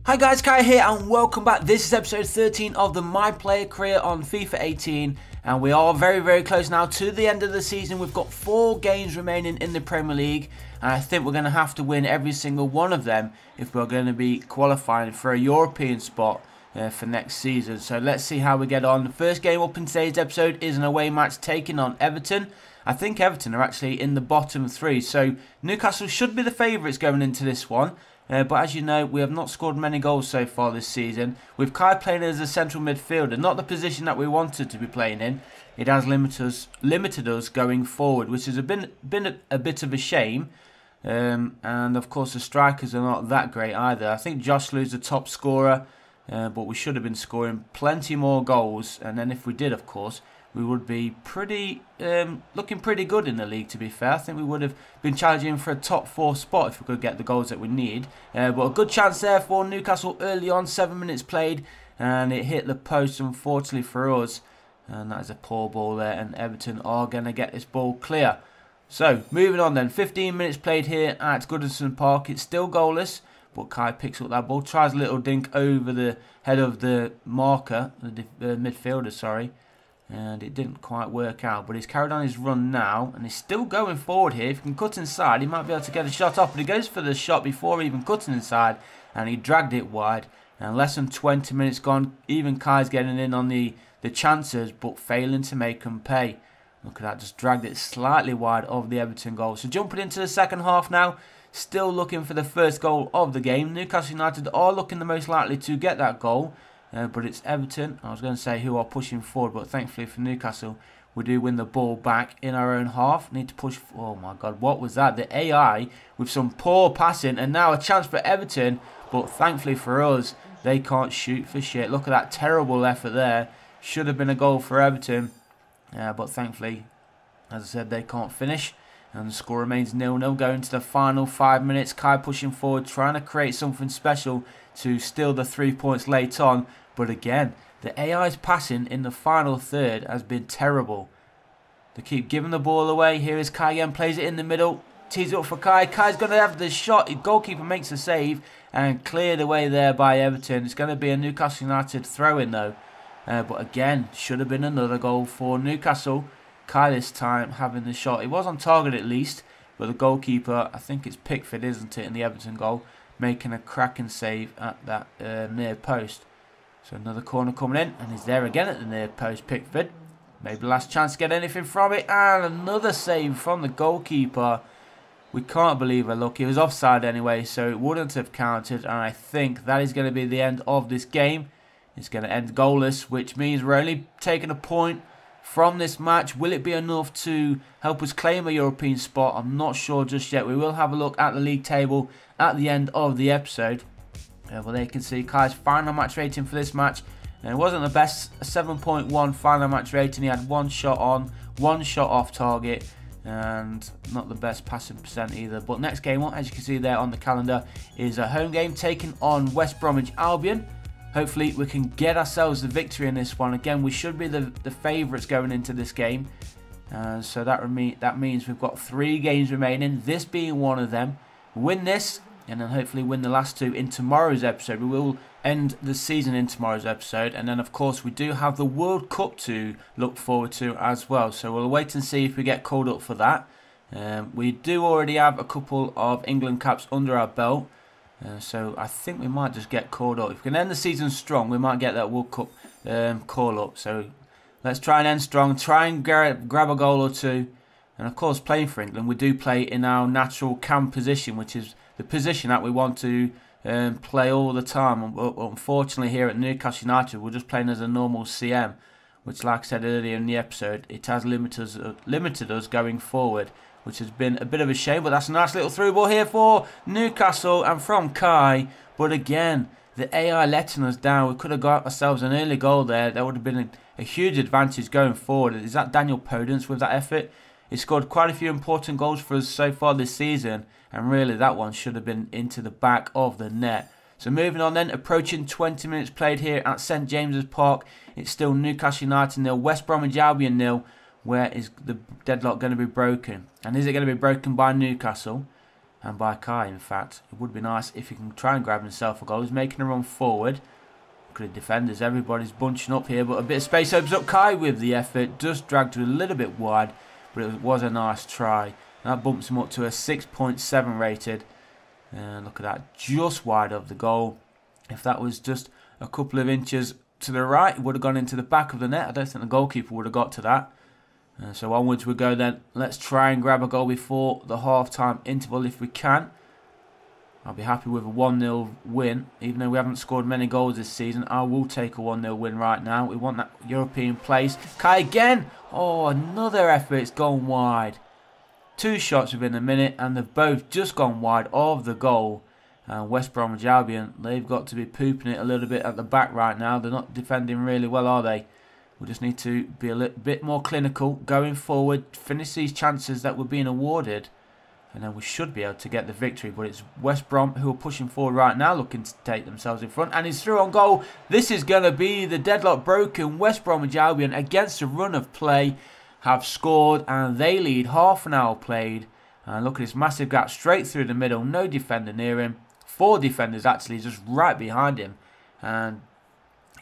Hi guys, Kai here and welcome back. This is episode 13 of the My Player career on FIFA 18 and we are very close now to the end of the season. We've got 4 games remaining in the Premier League and I think we're going to have to win every single one of them if we're going to be qualifying for a European spot for next season. So let's see how we get on. The first game up in today's episode is an away match taking on Everton. I think Everton are actually in the bottom 3, so Newcastle should be the favourites going into this one. But as you know, we have not scored many goals so far this season. With Kai playing as a central midfielder, not the position that we wanted to be playing in, it has limited us going forward, which has been a bit of a shame. And of course, the strikers are not that great either. I think Joslu's the top scorer, but we should have been scoring plenty more goals. And then if we did, of course, we would be looking pretty good in the league, to be fair. I think we would have been challenging for a top 4 spot if we could get the goals that we need. But a good chance there for Newcastle early on, 7 minutes played, and it hit the post unfortunately for us. And that is a poor ball there, and Everton are going to get this ball clear. So, moving on then, 15 minutes played here at Goodison Park. It's still goalless, but Kai picks up that ball, tries a little dink over the head of the marker, the midfielder, sorry. And it didn't quite work out, but he's carried on his run now and he's still going forward here. If he can cut inside, he might be able to get a shot off, but he goes for the shot before even cutting inside and he dragged it wide. And less than 20 minutes gone, even Kai's getting in on the chances but failing to make them pay. Look at that, just dragged it slightly wide of the Everton goal. So jumping into the second half now, still looking for the first goal of the game. Newcastle United are looking the most likely to get that goal. But it's Everton, I was going to say, who are pushing forward, but thankfully for Newcastle, we do win the ball back in our own half. Need to push, oh my god, what was that? The AI with some poor passing, and now a chance for Everton, but thankfully for us, they can't shoot for shit. Look at that terrible effort there. Should have been a goal for Everton, but thankfully, as I said, they can't finish. And the score remains 0-0 going to the final 5 minutes. Kai pushing forward, trying to create something special to steal the 3 points late on. But again, the AI's passing in the final third has been terrible. They keep giving the ball away. Here is Kai again, plays it in the middle. Tees it up for Kai. Kai's going to have the shot. The goalkeeper makes a save and cleared away there by Everton. It's going to be a Newcastle United throw-in though. But again, should have been another goal for Newcastle. Kai this time having the shot. It was on target at least, but the goalkeeper, I think it's Pickford, isn't it, in the Everton goal, making a cracking save at that near post. So another corner coming in, and he's there again at the near post, Pickford. Maybe last chance to get anything from it, and another save from the goalkeeper. We can't believe it. Look, he was offside anyway, so it wouldn't have counted, and I think that is going to be the end of this game. It's going to end goalless, which means we're only taking a point from this match. Will it be enough to help us claim a European spot? I'm not sure just yet. We will have a look at the league table at the end of the episode. Well, there you can see Kai's final match rating for this match. And it wasn't the best, 7.1 final match rating. He had 1 shot on, 1 shot off target, and not the best passing percent either. But next game on, as you can see there on the calendar, is a home game taking on West Bromwich Albion. Hopefully we can get ourselves the victory in this one. Again, we should be the favourites going into this game. So that means we've got 3 games remaining, this being one of them. Win this, and then hopefully win the last 2 in tomorrow's episode. We will end the season in tomorrow's episode. And then, of course, we do have the World Cup to look forward to as well. So we'll wait and see if we get called up for that. We do already have a couple of England caps under our belt. So I think we might just get called up. If we can end the season strong, we might get that World Cup call up. So let's try and end strong. Try and grab a goal or 2. And of course, playing for England, we do play in our natural cam position, which is the position that we want to play all the time. Unfortunately, here at Newcastle United, we're just playing as a normal CM, which, like I said earlier in the episode, it has limited us going forward, which has been a bit of a shame. But that's a nice little through ball here for Newcastle and from Kai. But again, the AI letting us down. We could have got ourselves an early goal there. That would have been a huge advantage going forward. Is that Daniel Podence with that effort? He scored quite a few important goals for us so far this season. And really, that one should have been into the back of the net. So moving on then, approaching 20 minutes played here at St James's Park. It's still Newcastle United 0, West Bromwich Albion 0. Where is the deadlock going to be broken? And is it going to be broken by Newcastle? and by Kai, in fact. It would be nice if he can try and grab himself a goal. He's making a run forward. Look at the defenders. Everybody's bunching up here, but a bit of space opens up. Kai with the effort. Just dragged to a little bit wide, but it was a nice try. That bumps him up to a 6.7 rated. And look at that, just wide of the goal. If that was just a couple of inches to the right, it would have gone into the back of the net. I don't think the goalkeeper would have got to that. So onwards we go then. Let's try and grab a goal before the half-time interval if we can. I'll be happy with a 1-0 win. Even though we haven't scored many goals this season, I will take a 1-0 win right now. We want that European place. Kai again. Oh, another effort. It's gone wide. 2 shots within a minute, and they've both just gone wide of the goal. West Bromwich Albion, they've got to be pooping it a little bit at the back right now. They're not defending really well, are they? We just need to be a little bit more clinical going forward, finish these chances that we're being awarded, and then we should be able to get the victory. But it's West Brom who are pushing forward right now, looking to take themselves in front, and he's through on goal. This is going to be the deadlock broken. West Bromwich Albion, against a run of play, have scored, and they lead. Half an hour played, and look at this massive gap straight through the middle. No defender near him. 4 defenders actually just right behind him, and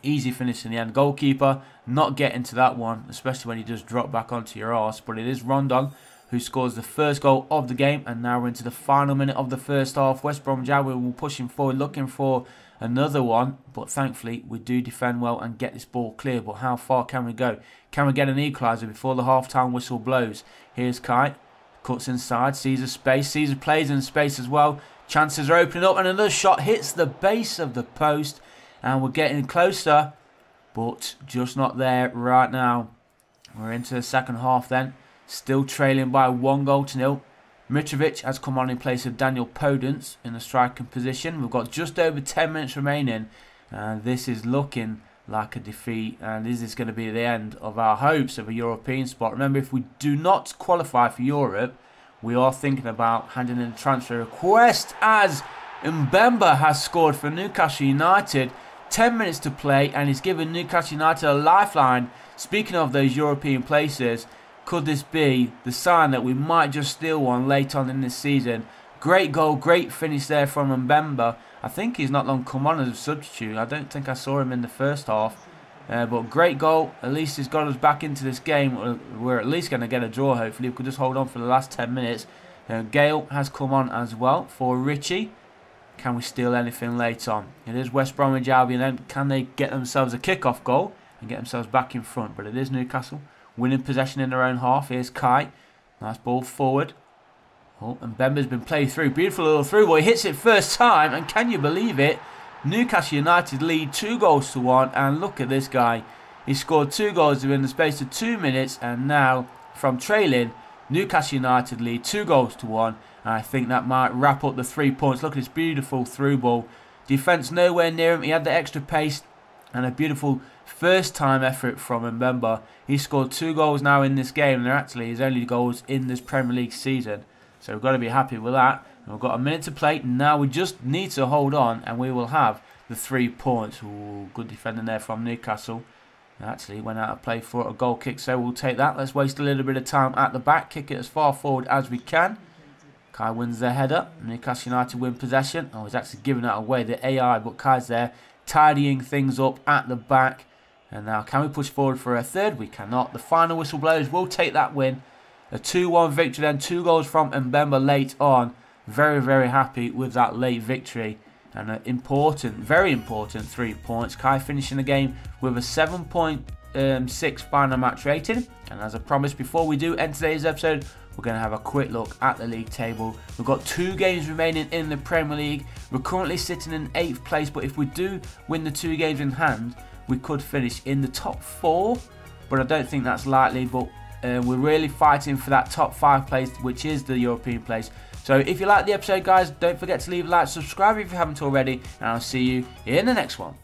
easy finish in the end. Goalkeeper not getting to that one, especially when you just drop back onto your arse. But it is Rondon who scores the first goal of the game, and now we're into the final minute of the first half. West Bromwich Albion will push him forward, looking for another one, but thankfully we do defend well and get this ball clear. But how far can we go? Can we get an equaliser before the half-time whistle blows? Here's Kai, cuts inside, sees a space, sees a plays in space as well. Chances are opening up, and another shot hits the base of the post, and we're getting closer, but just not there right now. We're into the second half then, still trailing by 1-0. Mitrovic has come on in place of Daniel Podence in the striking position. We've got just over 10 minutes remaining, and this is looking like a defeat, and this is going to be the end of our hopes of a European spot. Remember, if we do not qualify for Europe, we are thinking about handing in a transfer request, as Mbemba has scored for Newcastle United. 10 minutes to play, and he's given Newcastle United a lifeline. Speaking of those European places, could this be the sign that we might just steal one late on in this season? Great goal, great finish there from Mbemba. I think he's not long come on as a substitute. I don't think I saw him in the first half. But great goal. At least he's got us back into this game. We're at least going to get a draw, hopefully. We could just hold on for the last 10 minutes. Gale has come on as well for Richie. Can we steal anything late on? It is West Bromwich Albion then. Can they get themselves a kick-off goal and get themselves back in front? But it is Newcastle winning possession in their own half. Here's Kai. Nice ball forward. Oh, and Mbemba's been played through. Beautiful little through ball. He hits it first time, and can you believe it? Newcastle United lead 2-1, and look at this guy. He scored 2 goals within the space of 2 minutes, and now from trailing, Newcastle United lead 2-1, and I think that might wrap up the 3 points. Look at this beautiful through ball. Defence nowhere near him. He had the extra pace and a beautiful first time effort from Mbemba. He scored 2 goals now in this game, and they're actually his only goals in this Premier League season. So we've got to be happy with that. And we've got a minute to play. Now we just need to hold on, and we will have the 3 points. Ooh, good defending there from Newcastle. Actually went out of play for a goal kick, so we'll take that. Let's waste a little bit of time at the back. Kick it as far forward as we can. Kai wins the header. Newcastle United win possession. Oh, he's actually giving that away, the AI, but Kai's there tidying things up at the back. And now can we push forward for a third? We cannot. The final whistle blows. We'll take that win. A 2-1 victory then. 2 goals from Mbemba late on. Very, very happy with that late victory. And an important, very important 3 points. Kai finishing the game with a 7.6 final match rating. And as I promised before we do end today's episode, we're going to have a quick look at the league table. We've got 2 games remaining in the Premier League. We're currently sitting in 8th place, but if we do win the 2 games in hand, we could finish in the top 4. But I don't think that's likely, but we're really fighting for that top 5 place, which is the European place. So if you like the episode, guys, don't forget to leave a like, subscribe if you haven't already, and I'll see you in the next one.